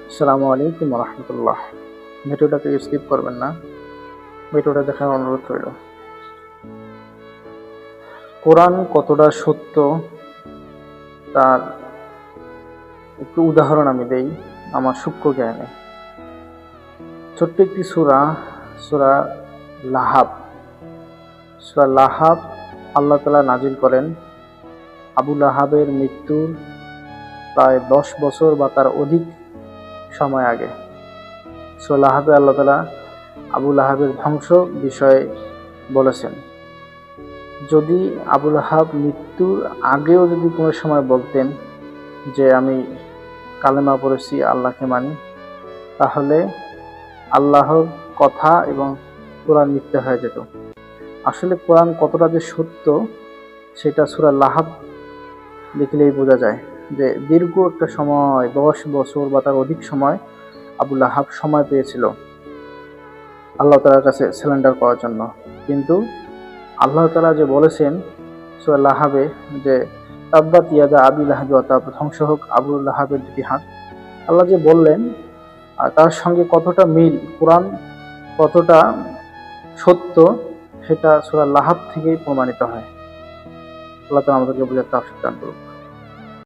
আসসালামু আলাইকুম রহমতুল্লাহ। ভিডিওটাকে স্কিপ করবেন না, ভিডিওটা দেখার অনুরোধ রইল। কোরআন কতটা সত্য তার একটু উদাহরণ আমি দেই আমার সূক্ষ্ম জ্ঞানে। ছোট্ট একটি সূরা, সূরা লাহাব। সূরা লাহাব আল্লাহ তাআলা নাজিল করেন আবু লাহাবের মৃত্যুর প্রায় 10 বছর বা তার অধিক সময় আগে। সূরা লাহাবে আল্লাহ তাআলা আবু লাহাবের ধ্বংস বিষয়ে বলেছেন। যদি আবু লাহাব মৃত্যুর আগেও যদি কোনো সময় বলতেন যে আমি কালেমা পড়েছি, আল্লাহকে মানি, তাহলে আল্লাহর কথা এবং কোরআন মিথ্যা হয়ে যেত। আসলে কোরআন কতটা যে সত্য সেটা সূরা লাহাব দেখলেই বোঝা যায়। যে দীর্ঘ একটা সময় 10 বছর বা তার অধিক সময় আবু লাহাব সময় পেয়েছিল আল্লাহ তাআলার কাছে সারেন্ডার করার জন্য। কিন্তু আল্লাহ তাআলা যে বলেছেন সূরা লাহাবে যে তাব্বাত ইয়াদা আবি লাহাব ওয়া তাব, ধ্বংস হোক আবু লাহাবের দুটি হাত। আল্লাহ যে বললেন আর তার সঙ্গে কতটা মিল, কোরআন কতটা সত্য সেটা সূরা লাহাব থেকেই প্রমাণিত হয়। আল্লাহ তাআলা আমাদেরকে বোঝার তৌফিক দান করুন।